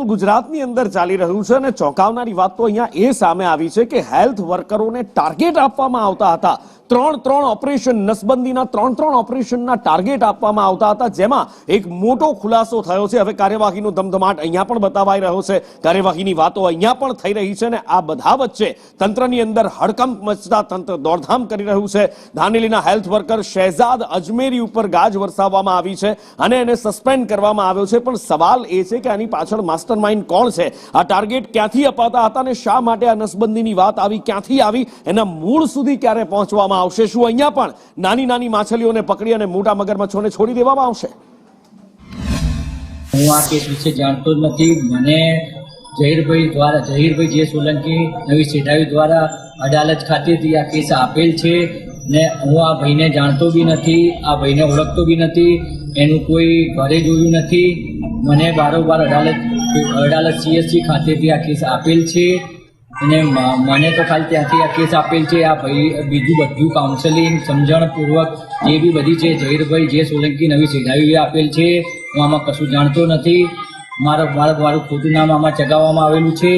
All ગુજરાતની અંદર ચાલી રહ્યું છે અને ચોંકાવનારી વાત તો અહીંયા એ સામે આવી છે કે હેલ્થ વર્કરોને ટાર્ગેટ આપવામાં આવતા હતા। ત્રણ ઓપરેશન નસબંધીના ત્રણ ઓપરેશનના ટાર્ગેટ આપવામાં આવતા હતા, જેમાં એક મોટો ખુલાસો થયો છે। હવે કાર્યવાહીનો ધમધમાટ અહીંયા પણ બતાવાઈ રહ્યો છે, કાર્યવાહીની વાતો અહીંયા પણ થઈ રહી છે અને આ બધા વચ્ચે તંત્રની અંદર હડકંપ મચતા તંત્ર દોડધામ કરી રહ્યું છે। ધાનેલીના હેલ્થ વર્કર શહેજાદ અજમેરી ઉપર ગાજ વરસાવવામાં આવી છે અને એને સસ્પેન્ડ કરવામાં આવ્યો છે, પણ સવાલ એ છે કે આની પાછળ માસ્ટરમાઇન્ડ કોણ છે, આ ટાર્ગેટ ક્યાંથી અપાતા હતા અને શા માટે આ નસબંધીની વાત આવી, ક્યાંથી આવી, એના મૂળ સુધી ક્યારે પહોંચવામાં આવશે? શું અહીંયા પણ નાની માછલીઓને પકડી અને મોટા મગરમચ્છોને છોડી દેવામાં આવશે? હું આ કેસ વિશે જાણતો જ નથી। મને ઝહીરભાઈ જે સોલંકી નવી સેઠાવી દ્વારા અદાલત ખાતેથી આ કેસ આપેલ છે ને હું આ ભાઈને જાણતો બી નથી, આ ભાઈને ઓળખતો બી નથી, એનું કોઈ ઘરે જોયું નથી। મને બારોબાર અદાલત CSC ખાતેથી આ કેસ આપેલ છે અને મને તો ખાલી ત્યાંથી આ કેસ આપેલ છે। આ ભાઈ બીજું બધું કાઉન્સેલિંગ સમજણપૂર્વક જે બી બધી છે ઝહીરભાઈ જે સોલંકી નવી સેઠાવીએ આપેલ છે। હું આમાં કશું જાણતો નથી, મારું ખોટું નામ આમાં ચગાવવામાં આવેલું છે।